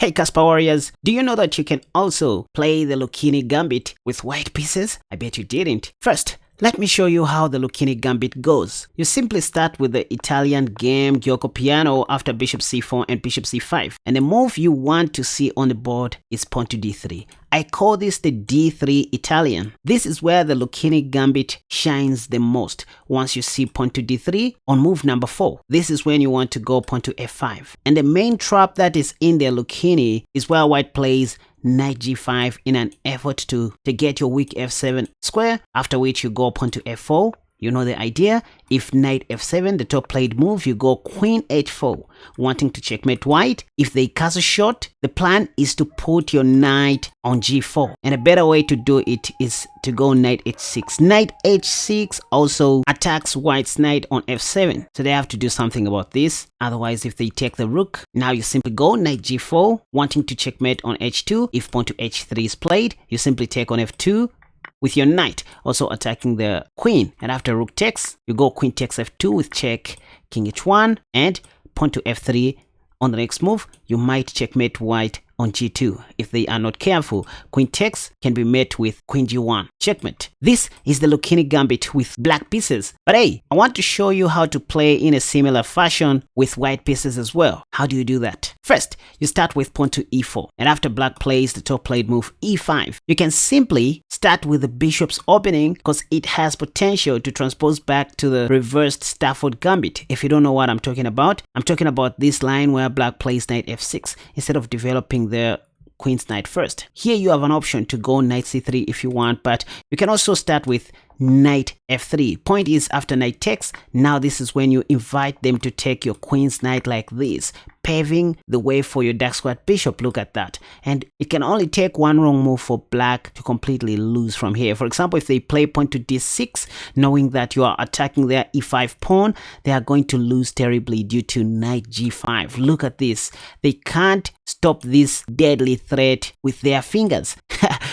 Hey Kaspa Warriors, do you know that you can also play the Lucchini Gambit with white pieces? I bet you didn't. First, let me show you how the Lucchini Gambit goes. You simply start with the Italian game Gioco Piano after bishop c4 and bishop c5. And the move you want to see on the board is pawn to d3. I call this the d3 Italian. This is where the Lucchini Gambit shines the most. Once you see pawn to d3 on move number 4, this is when you want to go pawn to f5. And the main trap that is in the Lucchini is where white plays knight g5 in an effort to get your weak f7 square, after which you go pawn to f4. You know the idea. If knight f7, the top played move, you go queen h4, wanting to checkmate white. If they castle shot, the plan is to put your knight on g4. And a better way to do it is to go knight h6. Knight h6 also attacks white's knight on f7. So they have to do something about this. Otherwise, if they take the rook, now you simply go knight g4, wanting to checkmate on h2. If pawn to h3 is played, you simply take on f2. With your knight also attacking the queen, and after rook takes, you go queen takes f2 with check, king h1, and pawn to f3. On the next move, you might checkmate white on g2. If they are not careful, queen takes can be met with queen g1, checkmate. This is the Lucchini Gambit with black pieces. But hey, I want to show you how to play in a similar fashion with white pieces as well. How do you do that? First, you start with pawn to e4, and after black plays the top played move e5, you can simply start with the bishop's opening because it has potential to transpose back to the reversed Stafford Gambit. If you don't know what I'm talking about this line where black plays knight f6 instead of developing the queen's knight first. Here you have an option to go knight c3 if you want, but you can also start with knight f3. Point is, after knight takes, now this is when you invite them to take your queen's knight like this, paving the way for your dark squared bishop. Look at that. And it can only take one wrong move for black to completely lose from here. For example, if they play pawn to d6, knowing that you are attacking their e5 pawn, they are going to lose terribly due to knight g5. Look at this. They can't stop this deadly threat with their fingers.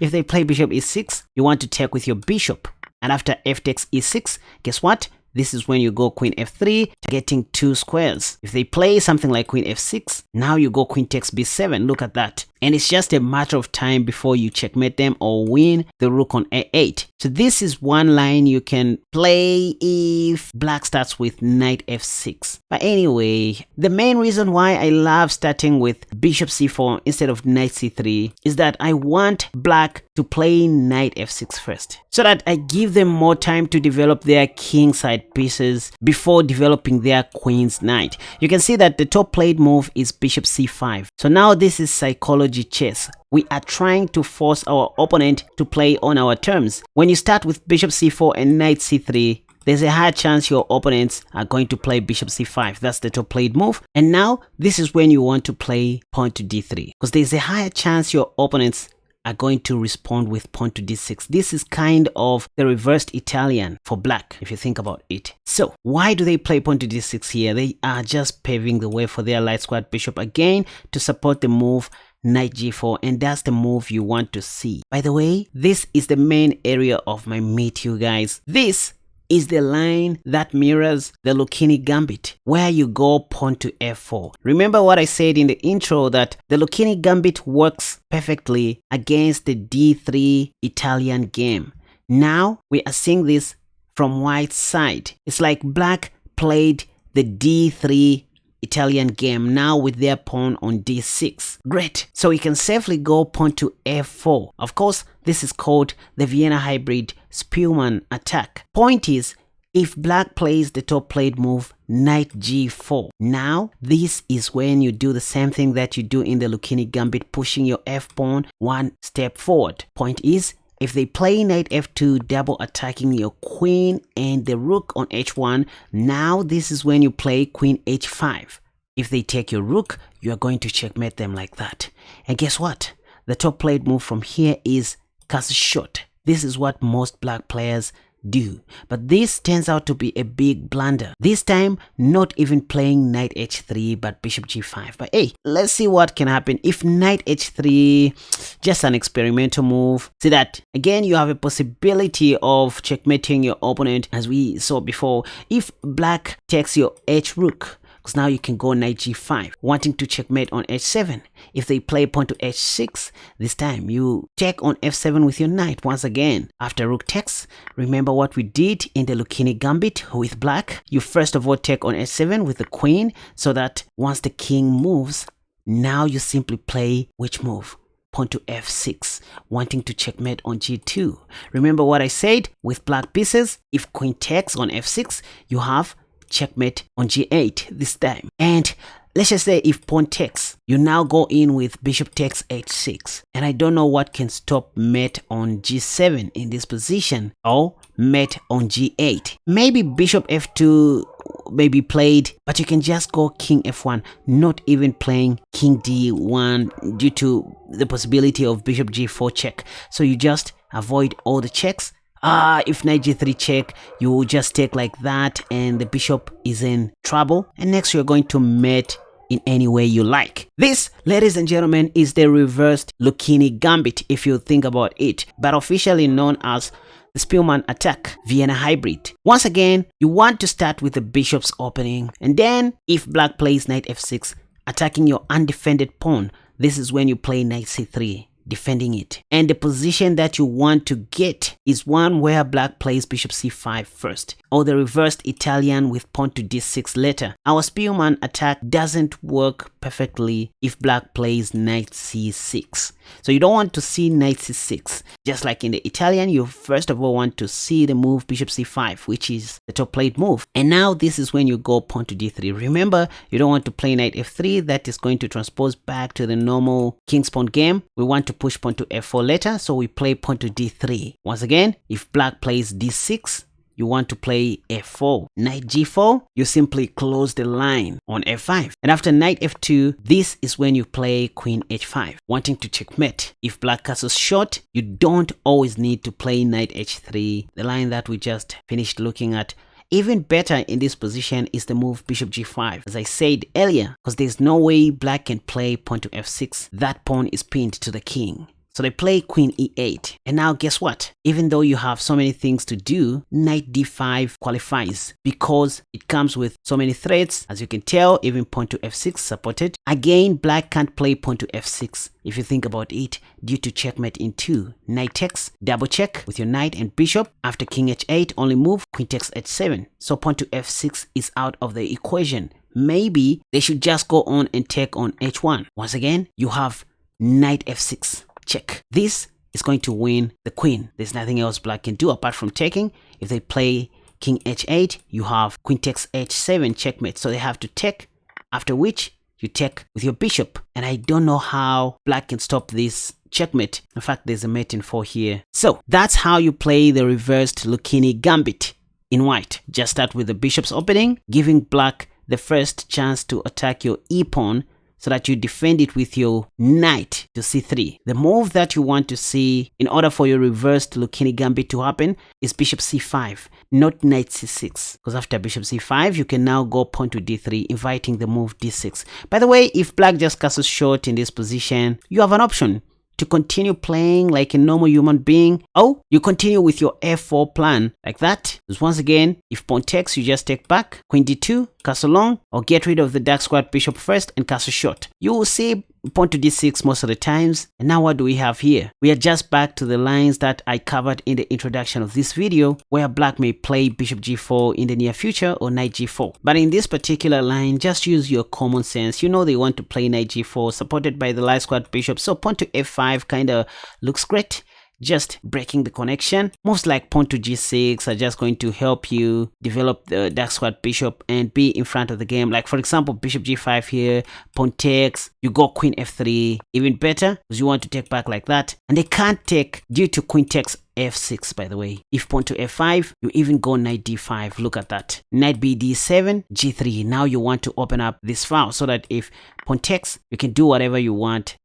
If they play bishop e6, you want to take with your bishop. And after f takes e6, guess what? This is when you go queen f3, getting 2 squares. If they play something like queen f6, now you go queen takes b7. Look at that. And it's just a matter of time before you checkmate them or win the rook on a8. So this is one line you can play if black starts with knight f6. But anyway, the main reason why I love starting with bishop c4 instead of knight c3 is that I want black to play knight f6 first, so that I give them more time to develop their king side pieces before developing their queen's knight. You can see that the top played move is bishop c5. So now this is psychology chess. We are trying to force our opponent to play on our terms. When you start with bishop c4 and knight c3, there's a high chance your opponents are going to play bishop c5. That's the top played move. And now this is when you want to play pawn to d3, because there's a higher chance your opponents are going to respond with pawn to d6. This is kind of the reversed Italian for black, if you think about it. So why do they play pawn to d6 here? They are just paving the way for their light squared bishop again to support the move knight g4, and that's the move you want to see. By the way, this is the main area of my meet, you guys. This is the line that mirrors the Lucchini Gambit, where you go pawn to f4. Remember what I said in the intro, that the Lucchini Gambit works perfectly against the d3 Italian game. Now we are seeing this from white's side. It's like black played the d3 Italian game now with their pawn on d6. Great. So we can safely go pawn to f4. Of course, this is called the Vienna hybrid Spielmann attack. Point is, if black plays the top played move knight g4, now this is when you do the same thing that you do in the Lucchini Gambit, pushing your f pawn one step forward. Point is, if they play knight f2, double attacking your queen and the rook on h1, now this is when you play queen h5. If they take your rook, you are going to checkmate them like that. And guess what? The top played move from here is castle shot. This is what most black players do, but this turns out to be a big blunder. This time, not even playing knight h3 but bishop g5. But hey, let's see what can happen if knight h3, just an experimental move. See that again, you have a possibility of checkmating your opponent, as we saw before. If black takes your h rook, because now you can go knight g5, wanting to checkmate on h7. If they play pawn to h6, this time you check on f7 with your knight once again. After rook takes, remember what we did in the Lucchini Gambit with black. You first of all take on h7 with the queen, so that once the king moves, now you simply play which move? Pawn to f6, wanting to checkmate on g2. Remember what I said with black pieces? If queen takes on f6, you have checkmate on g8 this time. And let's just say if pawn takes, you now go in with bishop takes h6. And I don't know what can stop mate on g7 in this position, or mate on g8. Maybe bishop f2 may be played, but you can just go king f1, not even playing king d1 due to the possibility of bishop g4 check. So you just avoid all the checks. If knight g3 check, you will just take like that and the bishop is in trouble. And next you're going to mate in any way you like. This, ladies and gentlemen, is the reversed Lucchini Gambit if you think about it, but officially known as the Spielmann attack, Vienna hybrid. Once again, you want to start with the bishop's opening, and then if black plays knight f6, attacking your undefended pawn, this is when you play knight c3, defending it. And the position that you want to get is one where black plays bishop c5 first, or the reversed Italian with pawn to d6 later. Our Spielmann attack doesn't work perfectly if black plays knight c6. So you don't want to see knight c6. Just like in the Italian, you first of all want to see the move bishop c5, which is the top played move. And now this is when you go pawn to d3. Remember, you don't want to play knight f3. That is going to transpose back to the normal king's pawn game. We want to push pawn to f4 later, so we play pawn to d3. Once again, if black plays d6, you want to play f4. Knight g4, you simply close the line on f5. And after knight f2, this is when you play queen h5, wanting to checkmate. If black castles short, you don't always need to play knight h3, the line that we just finished looking at. Even better in this position is the move bishop g5, as I said earlier, because there's no way black can play pawn to f6. That pawn is pinned to the king. So they play queen e8. And now guess what? Even though you have so many things to do, knight d5 qualifies because it comes with so many threats. As you can tell, even pawn to f6 supported. Again, black can't play pawn to f6 if you think about it, due to checkmate in 2. Knight takes, double check with your knight and bishop. After king h8, only move, queen takes h7. So pawn to f6 is out of the equation. Maybe they should just go on and take on h1. Once again, you have knight f6. Check. This is going to win the queen. There's nothing else black can do apart from taking. If they play king h8, you have queen takes h7 checkmate. So they have to take, after which you take with your bishop. And I don't know how black can stop this checkmate. In fact, there's a mate in 4 here. So that's how you play the reversed Lucchini Gambit in white. Just start with the bishop's opening, giving black the first chance to attack your e-pawn, so that you defend it with your knight to c3. The move that you want to see in order for your reversed Lucchini Gambit to happen is bishop c5, not knight c6. Because after bishop c5, you can now go pawn to d3, inviting the move d6. By the way, if black just castles short in this position, you have an option to continue playing like a normal human being, or you continue with your f4 plan like that. Because once again, if pawn takes, you just take back, queen d2, castle long, or get rid of the dark squared bishop first and castle short. You will see pawn to d6 most of the times. And now what do we have here? We are just back to the lines that I covered in the introduction of this video, where black may play bishop g4 in the near future or knight g4. But in this particular line, just use your common sense. You know they want to play knight g4 supported by the light squared bishop, so pawn to f5 kind of looks great. Just breaking the connection. Moves like pawn to g6 are just going to help you develop the dark squared bishop and be in front of the game. Like for example, bishop g5 here, pawn takes, you go queen f3, even better because you want to take back like that. And they can't take due to queen takes f6, by the way. If pawn to f5, you even go knight d5. Look at that. Knight b d7, g3. Now you want to open up this file so that if pawn takes, you can do whatever you want.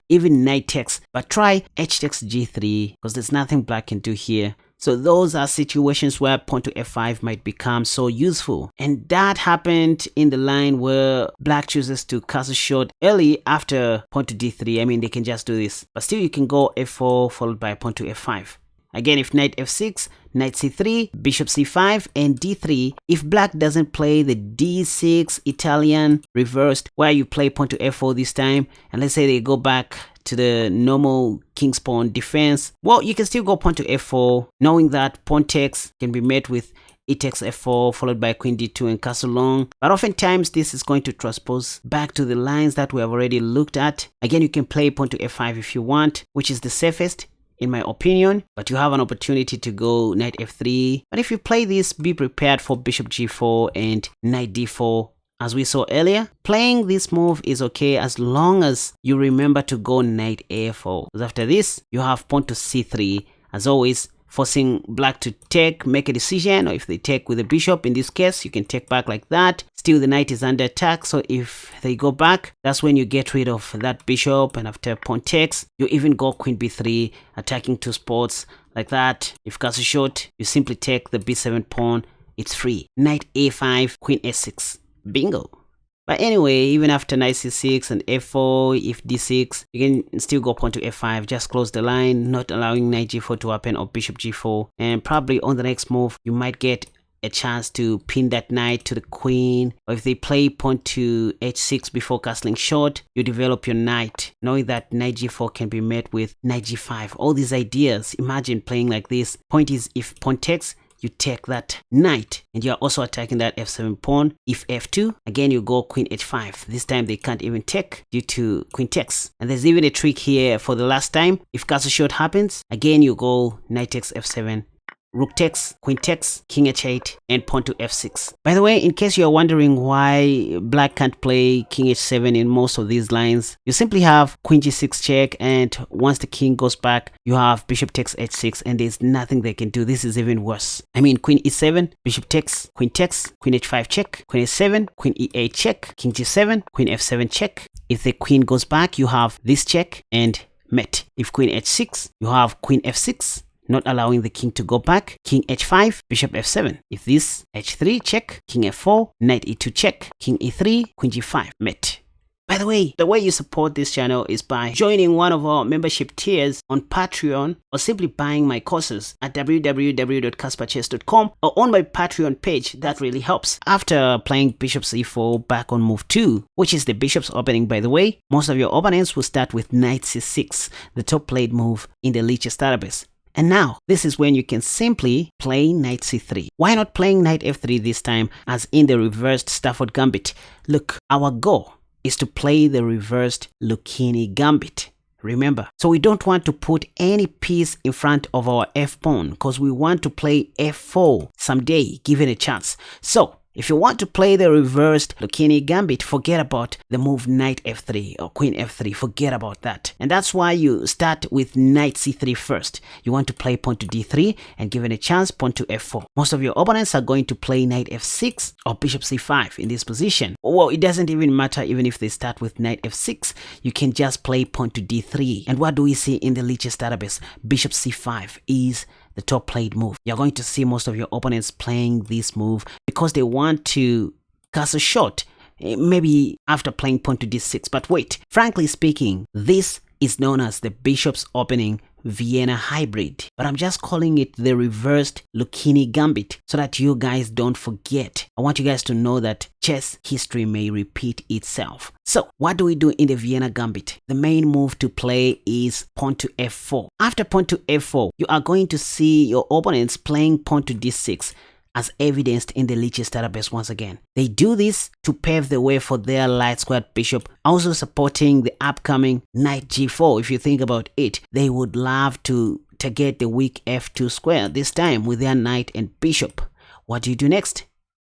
Even knight takes. But try h takes g3 because there's nothing black can do here. So those are situations where pawn to f5 might become so useful. And that happened in the line where black chooses to castle short early after pawn to d3. I mean, they can just do this. But still you can go f4 followed by pawn to f5. Again, if knight f6, knight c3, bishop c5, and d3. If black doesn't play the d6 Italian reversed, where you play pawn to f4 this time, and let's say they go back to the normal king's pawn defense, well, you can still go pawn to f4, knowing that pawn takes can be met with e takes f4 followed by queen d2 and castle long. But oftentimes this is going to transpose back to the lines that we have already looked at. Again, you can play pawn to f5 if you want, which is the safest in my opinion, but you have an opportunity to go knight f3. But if you play this, be prepared for bishop g4 and knight d4. As we saw earlier, playing this move is okay as long as you remember to go knight a4. Because after this, you have pawn to c3. As always, forcing black to take, make a decision, or if they take with the bishop, in this case, you can take back like that. Still, the knight is under attack, so if they go back, that's when you get rid of that bishop, and after pawn takes, you even go queen b3, attacking two spots like that. If castle short, you simply take the b7 pawn, it's free. Knight a5, queen s6, bingo. But anyway, even after knight c6 and f4, if d6, you can still go pawn to f5, just close the line, not allowing knight g4 to happen or bishop g4. And probably on the next move, you might get a chance to pin that knight to the queen. Or if they play pawn to h6 before castling short, you develop your knight, knowing that knight g4 can be met with knight g5. All these ideas, imagine playing like this. Point is, if pawn takes, you take that knight, and you're also attacking that f7 pawn. If f2, again you go queen h5. This time they can't even take due to queen takes. And there's even a trick here for the last time. If castle short happens, again you go knight takes f7, rook takes, queen takes, king h8, and pawn to f6. By the way, in case you're wondering why black can't play king h7 in most of these lines, you simply have queen g6 check, and once the king goes back, you have bishop takes h6, and there's nothing they can do. This is even worse. I mean, queen e7, bishop takes, queen h5 check, queen h7, queen e8 check, king g7, queen f7 check. If the queen goes back, you have this check and met. If queen h6, you have queen f6, not allowing the king to go back, king h5, bishop f7. If this, h3 check, king f4, knight e2 check, king e3, queen g5, met. By the way you support this channel is by joining one of our membership tiers on Patreon, or simply buying my courses at www.KaspaChess.com or on my Patreon page. That really helps. After playing bishop c4 back on move 2, which is the bishop's opening by the way, most of your opponents will start with knight c6, the top played move in the Lichess database. And now, this is when you can simply play knight c3. Why not playing knight f3 this time as in the reversed Stafford Gambit? Look, our goal is to play the reversed Lucchini Gambit. Remember, so we don't want to put any piece in front of our f-pawn because we want to play f4 someday, given a chance. So, if you want to play the reversed Lucchini Gambit, forget about the move knight f3 or queen f3, forget about that. And that's why you start with knight c3 first. You want to play pawn to d3 and given a chance, pawn to f4. Most of your opponents are going to play knight f6 or bishop c5 in this position. Well, it doesn't even matter even if they start with knight f6, you can just play pawn to d3. And what do we see in the Lichess database? Bishop c5 is the top played move. You're going to see most of your opponents playing this move because they want to castle short, maybe after playing pawn to d6. But wait, frankly speaking, this is known as the bishop's opening Vienna hybrid, but I'm just calling it the reversed Lucchini Gambit so that you guys don't forget. I want you guys to know that chess history may repeat itself. So what do we do in the Vienna Gambit? The main move to play is pawn to f4. After pawn to f4, you are going to see your opponents playing pawn to d6, as evidenced in the Lichess database once again. They do this to pave the way for their light squared bishop, also supporting the upcoming knight g4. If you think about it, they would love to get the weak f2 square, this time with their knight and bishop. What do you do next?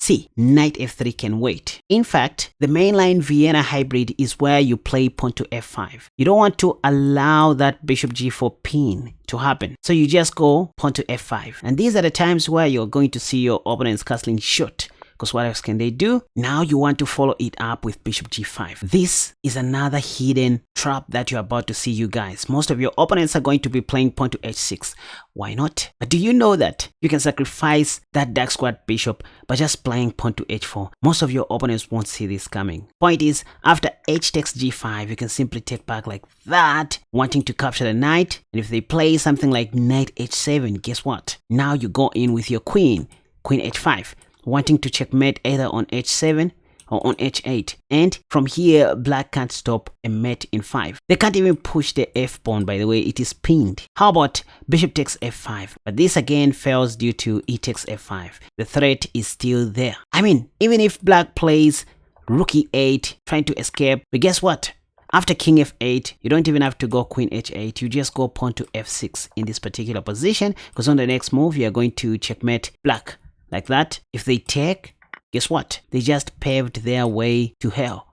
See, knight f3 can wait. In fact, the mainline Vienna hybrid is where you play pawn to f5. You don't want to allow that bishop g4 pin to happen. So you just go pawn to f5. And these are the times where you're going to see your opponents castling short. because what else can they do? Now you want to follow it up with bishop g5. This is another hidden trap that you're about to see, you guys. Most of your opponents are going to be playing pawn to h6. Why not? But do you know that you can sacrifice that dark squared bishop by just playing pawn to h4? Most of your opponents won't see this coming. Point is, after h takes g5, you can simply take back like that, wanting to capture the knight. And if they play something like knight h7, guess what? Now you go in with your queen h5, wanting to checkmate either on h7 or on h8. And from here, black can't stop a mate in 5. They can't even push the f pawn, by the way, it is pinned. How about bishop takes f5? But this again fails due to e takes f5. The threat is still there. I mean, even if black plays rook e8, trying to escape, but guess what? After king f8, you don't even have to go queen h8, you just go pawn to f6 in this particular position, because on the next move, you are going to checkmate black. Like that. If they take, guess what? They just paved their way to hell.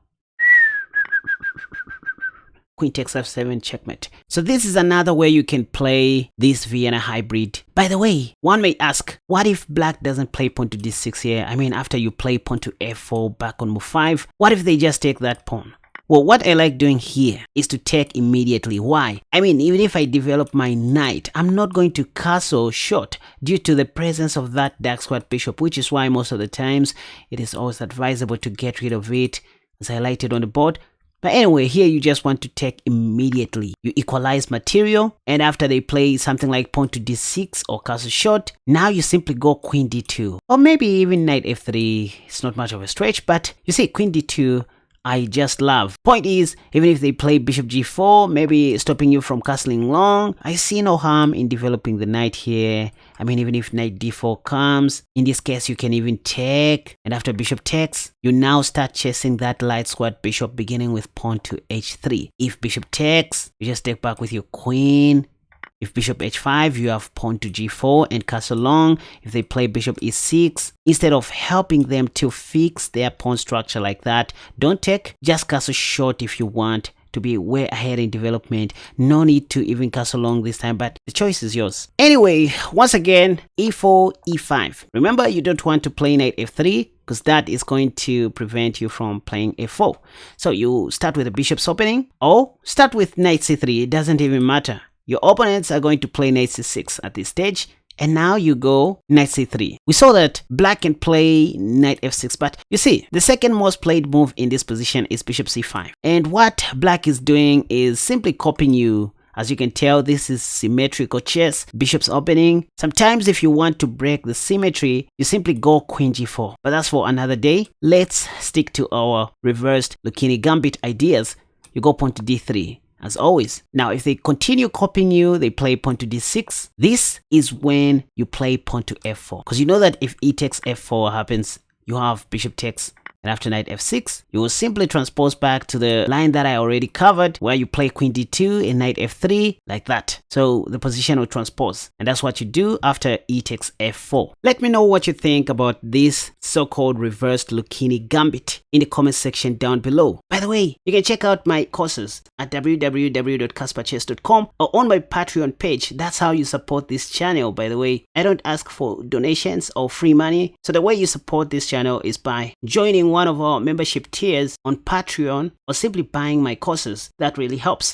Queen takes f7, checkmate. So this is another way you can play this Vienna hybrid. By the way, one may ask, what if black doesn't play pawn to d6 here? I mean, after you play pawn to f4 back on move 5, what if they just take that pawn? Well, what I like doing here is to take immediately. Why? I mean, even if I develop my knight, I'm not going to castle short due to the presence of that dark squared bishop, which is why most of the times it is always advisable to get rid of it as highlighted on the board. But anyway, here you just want to take immediately. You equalize material, and after they play something like pawn to d6 or castle short, now you simply go queen d2. Or maybe even knight f3. It's not much of a stretch, but you see, queen d2, I just love. Point is, even if they play bishop g4, maybe stopping you from castling long, I see no harm in developing the knight here. I mean, even if knight d4 comes, in this case, you can even take. And after bishop takes, you now start chasing that light squared bishop, beginning with pawn to h3. If bishop takes, you just take back with your queen. If bishop h5, you have pawn to g4 and castle long. If they play bishop e6, instead of helping them to fix their pawn structure like that, don't take, just castle short if you want to be way ahead in development. No need to even castle long this time, but the choice is yours. Anyway, once again, e4, e5. Remember, you don't want to play knight f3 because that is going to prevent you from playing f4. So you start with the bishop's opening or start with knight c3. It doesn't even matter. Your opponents are going to play knight c6 at this stage, and now you go knight c3. We saw that black can play knight f6, but you see, the second most played move in this position is bishop c5. And what black is doing is simply copying you. As you can tell, this is symmetrical chess, bishop's opening. Sometimes if you want to break the symmetry, you simply go queen g4. But that's for another day. Let's stick to our reversed Lucchini Gambit ideas. You go pawn to d3. As always. Now, if they continue copying you, they play pawn to d6. This is when you play pawn to f4. Because you know that if e takes f4 happens, you have bishop takes. And after knight f6, you will simply transpose back to the line that I already covered, where you play queen d2 and knight f3, like that. So the position will transpose. And that's what you do after e takes f4. Let me know what you think about this so-called reversed Lucchini Gambit in the comment section down below. By the way, you can check out my courses at www.KaspaChess.com or on my Patreon page. That's how you support this channel, by the way. I don't ask for donations or free money. So the way you support this channel is by joining one of our membership tiers on Patreon or simply buying my courses. That really helps.